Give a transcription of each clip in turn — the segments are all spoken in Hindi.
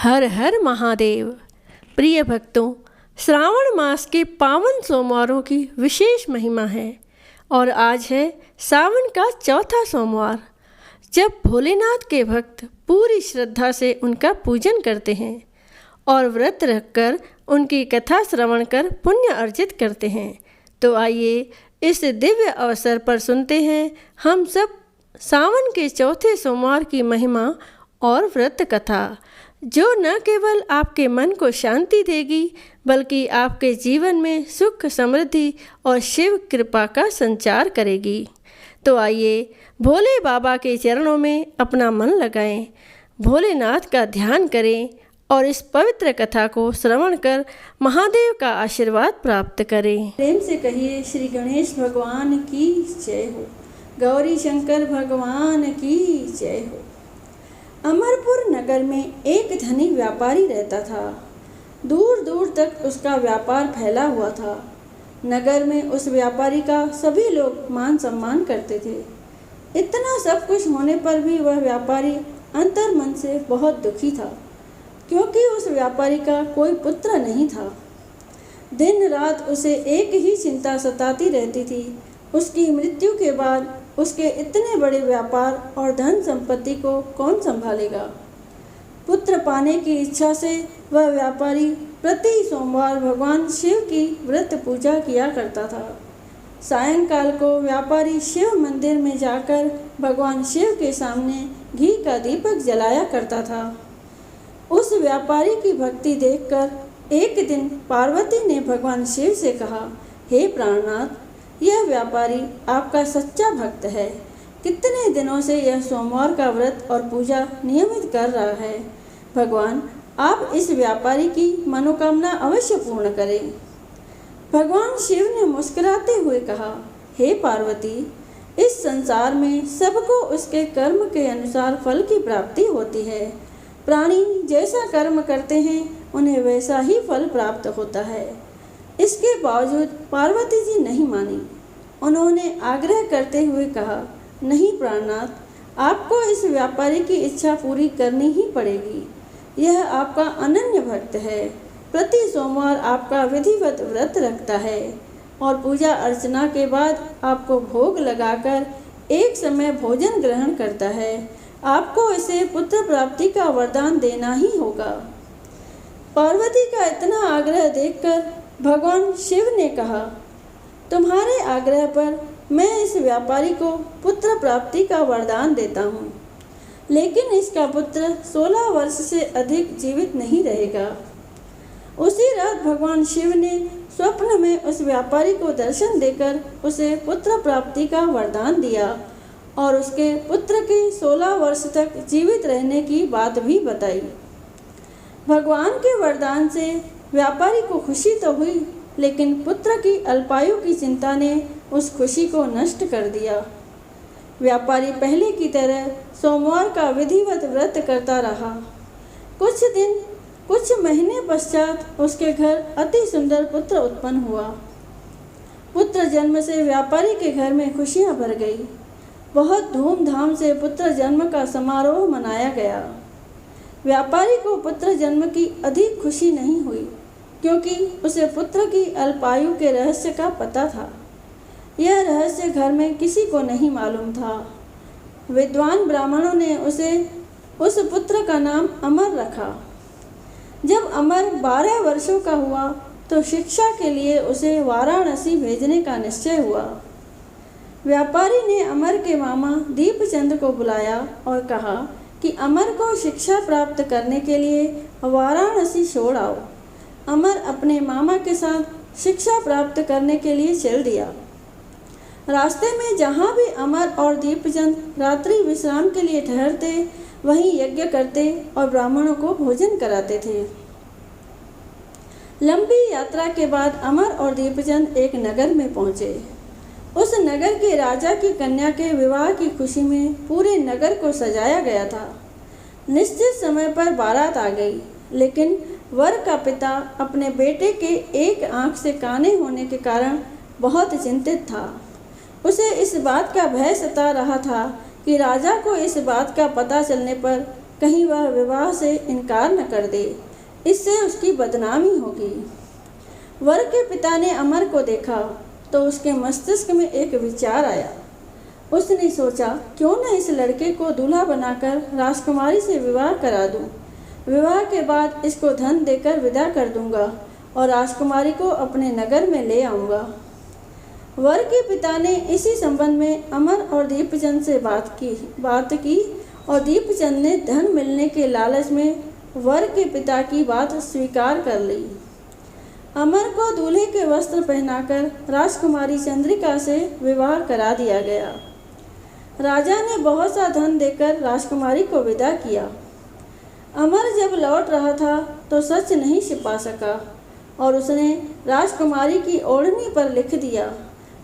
हर हर महादेव। प्रिय भक्तों, श्रावण मास के पावन सोमवारों की विशेष महिमा है और आज है सावन का चौथा सोमवार, जब भोलेनाथ के भक्त पूरी श्रद्धा से उनका पूजन करते हैं और व्रत रखकर उनकी कथा श्रवण कर पुण्य अर्जित करते हैं। तो आइए इस दिव्य अवसर पर सुनते हैं हम सब सावन के चौथे सोमवार की महिमा और व्रत कथा, जो न केवल आपके मन को शांति देगी बल्कि आपके जीवन में सुख, समृद्धि और शिव कृपा का संचार करेगी। तो आइए भोले बाबा के चरणों में अपना मन लगाएं, भोलेनाथ का ध्यान करें और इस पवित्र कथा को श्रवण कर महादेव का आशीर्वाद प्राप्त करें। प्रेम से कहिए, श्री गणेश भगवान की जय हो, गौरी शंकर भगवान की जय हो। अमरपुर नगर में एक धनी व्यापारी रहता था। दूर दूर तक उसका व्यापार फैला हुआ था। नगर में उस व्यापारी का सभी लोग मान सम्मान करते थे। इतना सब कुछ होने पर भी वह व्यापारी अंतर मन से बहुत दुखी था, क्योंकि उस व्यापारी का कोई पुत्र नहीं था। दिन रात उसे एक ही चिंता सताती रहती थी, उसकी मृत्यु के बाद उसके इतने बड़े व्यापार और धन संपत्ति को कौन संभालेगा। पुत्र पाने की इच्छा से वह व्यापारी प्रति सोमवार भगवान शिव की व्रत पूजा किया करता था। सायंकाल को व्यापारी शिव मंदिर में जाकर भगवान शिव के सामने घी का दीपक जलाया करता था। उस व्यापारी की भक्ति देखकर एक दिन पार्वती ने भगवान शिव से कहा, हे प्राणनाथ, यह व्यापारी आपका सच्चा भक्त है। कितने दिनों से यह सोमवार का व्रत और पूजा नियमित कर रहा है। भगवान, आप इस व्यापारी की मनोकामना अवश्य पूर्ण करें। भगवान शिव ने मुस्कुराते हुए कहा, हे पार्वती, इस संसार में सबको उसके कर्म के अनुसार फल की प्राप्ति होती है। प्राणी जैसा कर्म करते हैं उन्हें वैसा ही फल प्राप्त होता है। इसके बावजूद पार्वती जी नहीं मानी। उन्होंने आग्रह करते हुए कहा, नहीं प्राणनाथ, आपको इस व्यापारी की इच्छा पूरी करनी ही पड़ेगी। यह आपका अनन्य भक्त है, प्रति सोमवार आपका विधिवत व्रत रखता है और पूजा अर्चना के बाद आपको भोग लगाकर एक समय भोजन ग्रहण करता है। आपको इसे पुत्र प्राप्ति का वरदान देना ही होगा। पार्वती का इतना आग्रह देखकर भगवान शिव ने कहा, तुम्हारे आग्रह पर मैं इस व्यापारी को पुत्र प्राप्ति का वरदान देता हूँ, लेकिन इसका पुत्र 16 वर्ष से अधिक जीवित नहीं रहेगा। उसी रात भगवान शिव ने स्वप्न में उस व्यापारी को दर्शन देकर उसे पुत्र प्राप्ति का वरदान दिया और उसके पुत्र के 16 वर्ष तक जीवित रहने की बात भी बताई। भगवान के वरदान से व्यापारी को खुशी तो हुई, लेकिन पुत्र की अल्पायु की चिंता ने उस खुशी को नष्ट कर दिया। व्यापारी पहले की तरह सोमवार का विधिवत व्रत करता रहा। कुछ महीने पश्चात उसके घर अति सुंदर पुत्र उत्पन्न हुआ। पुत्र जन्म से व्यापारी के घर में खुशियां भर गई। बहुत धूमधाम से पुत्र जन्म का समारोह मनाया गया। व्यापारी को पुत्र जन्म की अधिक खुशी नहीं हुई, क्योंकि उसे पुत्र की अल्पायु के रहस्य का पता था। यह रहस्य घर में किसी को नहीं मालूम था। विद्वान ब्राह्मणों ने उस पुत्र का नाम अमर रखा। जब अमर 12 वर्षों का हुआ तो शिक्षा के लिए उसे वाराणसी भेजने का निश्चय हुआ। व्यापारी ने अमर के मामा दीपचंद को बुलाया और कहा कि अमर को शिक्षा प्राप्त करने के लिए वाराणसी छोड़ आओ। अमर अपने मामा के साथ शिक्षा प्राप्त करने के लिए चल दिया। रास्ते में जहाँ भी अमर और दीपचंद रात्रि विश्राम के लिए ठहरते, वहीं यज्ञ करते और ब्राह्मणों को भोजन कराते थे। लंबी यात्रा के बाद अमर और दीपचंद एक नगर में पहुँचे। उस नगर के राजा की कन्या के विवाह की खुशी में पूरे नगर को सजाया गया था। निश्चित समय पर बारात आ गई, लेकिन वर का पिता अपने बेटे के एक आंख से काने होने के कारण बहुत चिंतित था। उसे इस बात का भय सता रहा था कि राजा को इस बात का पता चलने पर कहीं वह विवाह से इनकार न कर दे, इससे उसकी बदनामी होगी। वर के पिता ने अमर को देखा तो उसके मस्तिष्क में एक विचार आया। उसने सोचा, क्यों न इस लड़के को दूल्हा बनाकर राजकुमारी से विवाह करा दूं। विवाह के बाद इसको धन देकर विदा कर दूंगा और राजकुमारी को अपने नगर में ले आऊंगा। वर के पिता ने इसी संबंध में अमर और दीपचंद से बात की और दीपचंद ने धन मिलने के लालच में वर के पिता की बात स्वीकार कर ली। अमर को दूल्हे के वस्त्र पहनाकर राजकुमारी चंद्रिका से विवाह करा दिया गया। राजा ने बहुत सा धन देकर राजकुमारी को विदा किया। अमर जब लौट रहा था तो सच नहीं छिपा सका और उसने राजकुमारी की ओढ़नी पर लिख दिया,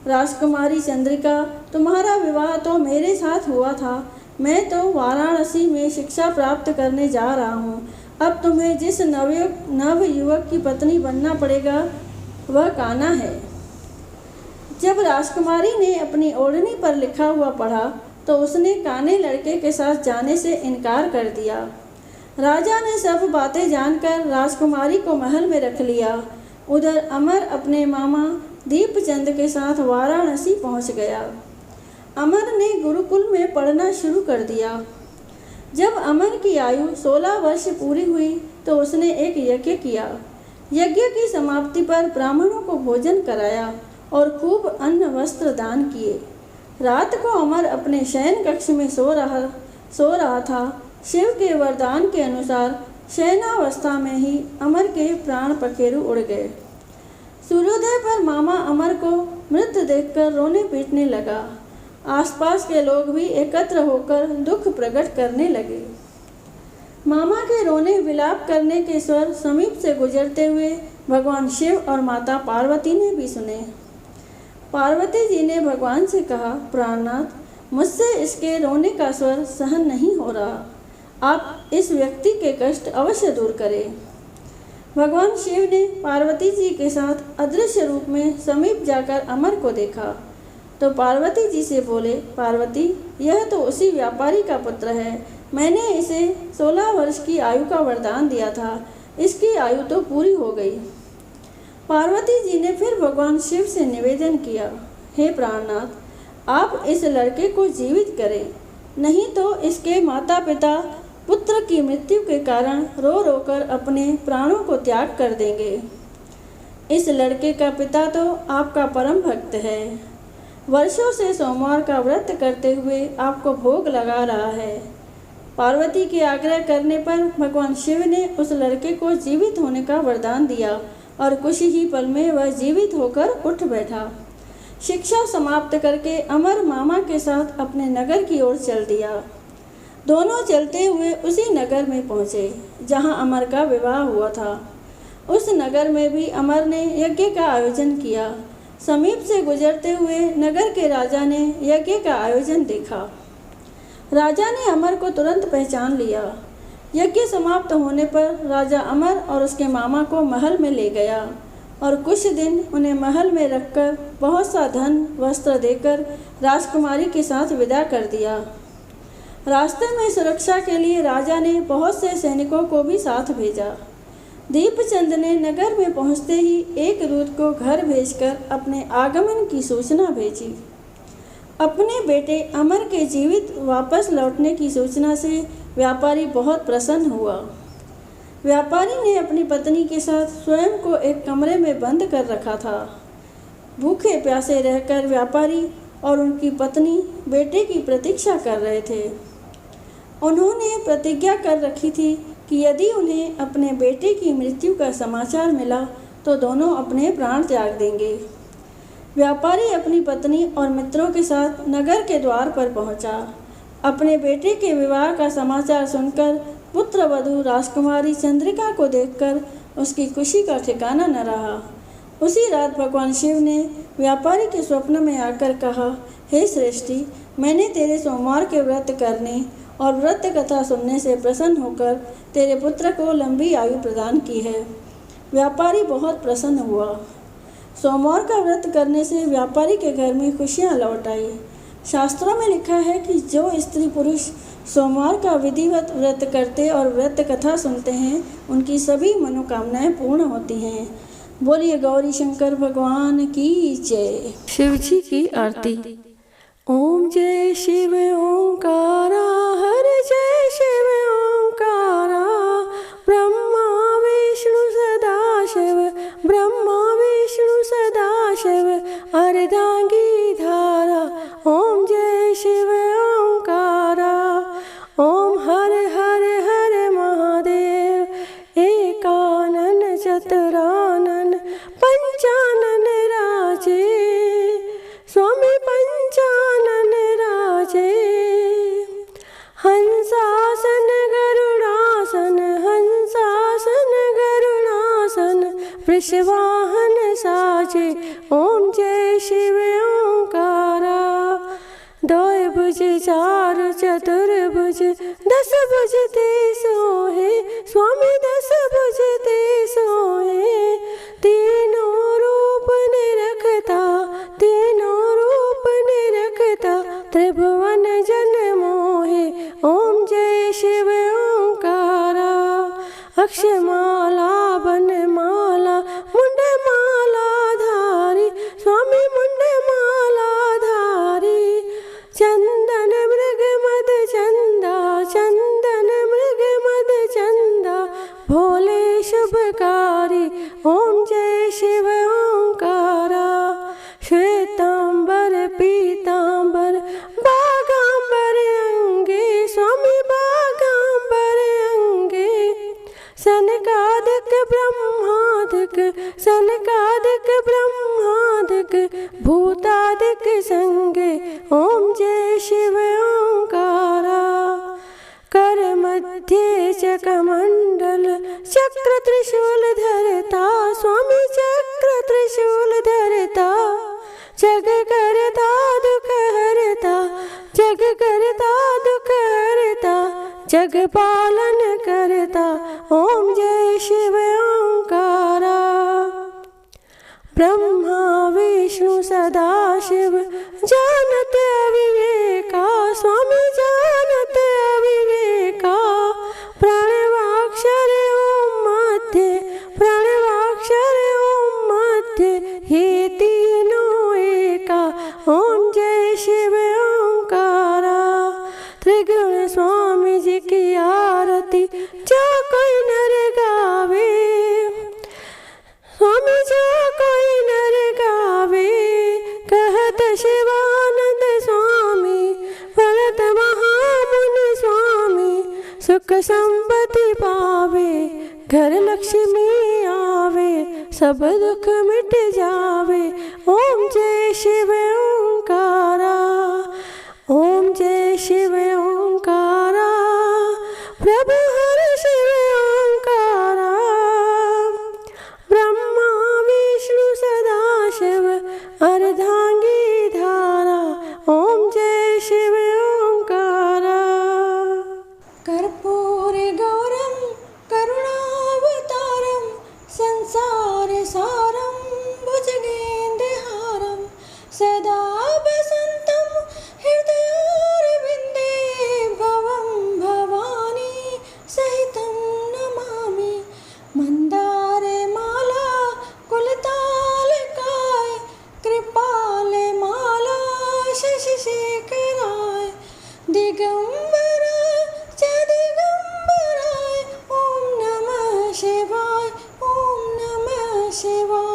राजकुमारी चंद्रिका, तुम्हारा विवाह तो मेरे साथ हुआ था। मैं तो वाराणसी में शिक्षा प्राप्त करने जा रहा हूँ। अब तुम्हें जिस नव युवक की पत्नी बनना पड़ेगा वह कान्हा है। जब राजकुमारी ने अपनी ओढ़नी पर लिखा हुआ पढ़ा तो उसने काने लड़के के साथ जाने से इनकार कर दिया। राजा ने सब बातें जानकर राजकुमारी को महल में रख लिया। उधर अमर अपने मामा दीपचंद के साथ वाराणसी पहुंच गया। अमर ने गुरुकुल में पढ़ना शुरू कर दिया। जब अमर की आयु 16 वर्ष पूरी हुई तो उसने एक यज्ञ किया। यज्ञ की समाप्ति पर ब्राह्मणों को भोजन कराया और खूब अन्न वस्त्र दान किए। रात को अमर अपने शयन कक्ष में सो रहा था। शिव के वरदान के अनुसार शयनावस्था में ही अमर के प्राण पखेरु उड़ गए। सूर्योदय पर मामा अमर को मृत देखकर रोने पीटने लगा। आसपास के लोग भी एकत्र होकर दुख प्रकट करने लगे। मामा के रोने विलाप करने के स्वर समीप से गुजरते हुए भगवान शिव और माता पार्वती ने भी सुने। पार्वती जी ने भगवान से कहा, प्राणनाथ, मुझसे इसके रोने का स्वर सहन नहीं हो रहा। आप इस व्यक्ति के कष्ट अवश्य दूर करें। भगवान शिव ने पार्वती जी के साथ अदृश्य रूप में समीप जाकर अमर को देखा तो पार्वती जी से बोले, पार्वती, यह तो उसी व्यापारी का पुत्र है। मैंने इसे 16 वर्ष की आयु का वरदान दिया था। इसकी आयु तो पूरी हो गई। पार्वती जी ने फिर भगवान शिव से निवेदन किया, हे प्राणनाथ, आप इस लड़के को जीवित करें, नहीं तो इसके माता पिता पुत्र की मृत्यु के कारण रो रो कर अपने प्राणों को त्याग कर देंगे। इस लड़के का पिता तो आपका परम भक्त है। वर्षों से सोमवार का व्रत करते हुए आपको भोग लगा रहा है। पार्वती के आग्रह करने पर भगवान शिव ने उस लड़के को जीवित होने का वरदान दिया और कुछ ही पल में वह जीवित होकर उठ बैठा। शिक्षा समाप्त करके अमर मामा के साथ अपने नगर की ओर चल दिया। दोनों चलते हुए उसी नगर में पहुँचे जहाँ अमर का विवाह हुआ था। उस नगर में भी अमर ने यज्ञ का आयोजन किया। समीप से गुजरते हुए नगर के राजा ने यज्ञ का आयोजन देखा। राजा ने अमर को तुरंत पहचान लिया। यज्ञ समाप्त होने पर राजा अमर और उसके मामा को महल में ले गया और कुछ दिन उन्हें महल में रखकर बहुत सा धन वस्त्र देकर राजकुमारी के साथ विदा कर दिया। रास्ते में सुरक्षा के लिए राजा ने बहुत से सैनिकों को भी साथ भेजा। दीपचंद ने नगर में पहुंचते ही एक दूत को घर भेजकर अपने आगमन की सूचना भेजी। अपने बेटे अमर के जीवित वापस लौटने की सूचना से व्यापारी बहुत प्रसन्न हुआ। व्यापारी ने अपनी पत्नी के साथ स्वयं को एक कमरे में बंद कर रखा था। भूखे प्यासे रहकर व्यापारी और उनकी पत्नी बेटे की प्रतीक्षा कर रहे थे। उन्होंने प्रतिज्ञा कर रखी थी कि यदि उन्हें अपने बेटे की मृत्यु का समाचार मिला तो दोनों अपने प्राण त्याग देंगे। व्यापारी अपनी पत्नी और मित्रों के साथ नगर के द्वार पर पहुंचा। अपने बेटे के विवाह का समाचार सुनकर पुत्र वधू राजकुमारी चंद्रिका को देखकर उसकी खुशी का ठिकाना न रहा। उसी रात भगवान शिव ने व्यापारी के स्वप्न में आकर कहा, हे श्रेष्ठी, मैंने तेरे सोमवार के व्रत करने और व्रत कथा सुनने से प्रसन्न होकर तेरे पुत्र को लंबी आयु प्रदान की है। व्यापारी बहुत प्रसन्न हुआ। सोमवार का व्रत करने से व्यापारी के घर में खुशियाँ लौट आई। शास्त्रों में लिखा है कि जो स्त्री पुरुष सोमवार का विधिवत व्रत करते और व्रत कथा सुनते हैं, उनकी सभी मनोकामनाएं पूर्ण होती हैं। बोलिए गौरी शंकर भगवान की जय। शिव जी की आरती। ओम जय शिव ओंकारा, हर जय शिव ओंकारा, ब्रह्मा विष्णु सदा शिव, ब्रह्मा विष्णु सदा शिव, अर्धांगी धारा। ओम जय शिव ओंकारा। ओम हर हर हर महादेव, एकानन चतुरानन पंचानन राजे, स्वामी पंचानन राजे। हंसासन गरुड़ासन, हंसासन गरुड़ासन, वृषवाहन साजे। ओम जय शिव ओंकारा। दोय भुज चार चतुर्भुज, दस भुज ते सोहे, स्वामी दस भुज ते सोहे। तीनों रूप निरखता, तीनों रूप निरखता, त्रिभुवन जन मोहे। ओम जय शिव ओंकारा। अक्षमाला बनमाला, मुंड माला धारी, स्वामी मुंड माला धारी। चंदन मृग मद चंदा, चंदन मृग मद चंदा, भोले शुभकारी। ओम जय शिव ओंकारा। श्वेतांबर पीतांबर, बागांबर अंगे, स्वामी बागांबर अंगे। सनकादिक ब्रह्मादिक, सनकादिक ब्रह्मादिक, भूतादिक संगे। ओम जय शिव ओंकारा। कर मध्य चकमंडल, चक्र त्रिशूल धरता, स्वामी चक्र त्रिशूल धरता। जग करता दुख हरता, जग करता दुख हरता, जग पालन करता। ओम जय शिव ओंकारा। ब्रह्मा विष्णु सदा शिव, जानत अविवेका, स्वामी जानत अविवेका। प्रणवाक्षर ओम मध्य, प्रणवाक्षर ओम मध्य, हे तीनों एका। ओम जय शिव ओंकारा। त्रिगुण स्वामी जी की आरती, जो कोई नर गावे, स्वामी जो कोई नर गावे। कहत शिवानंद स्वामी, भरत महामुनि स्वामी, सुख संपत्ति पावे, घर लक्ष्मी आवे, सब दुख मिट जावे। ओम जय शिव ओंकारा। ओम जय शिव ओंकारा। प्रभु हर शिव ओंकारा। ब्रह्मा विष्णु सदा शिव, अर्धांगी धारा। ओम जय शिव ओंकारा। कर्पूरे गौरम करुणावतारम, संसार सारम भुजगेन्द्रहारम, सदा वसन्तं हृदयारविन्दे, भवं भवानी सहितं नमामि। मंदारे माला कुलतालकाय, कृपाले माला शशिशेखराय, दिगंबराय च दिगंबराय। ओम नमः शिवाय, ओम नमः शिवाय।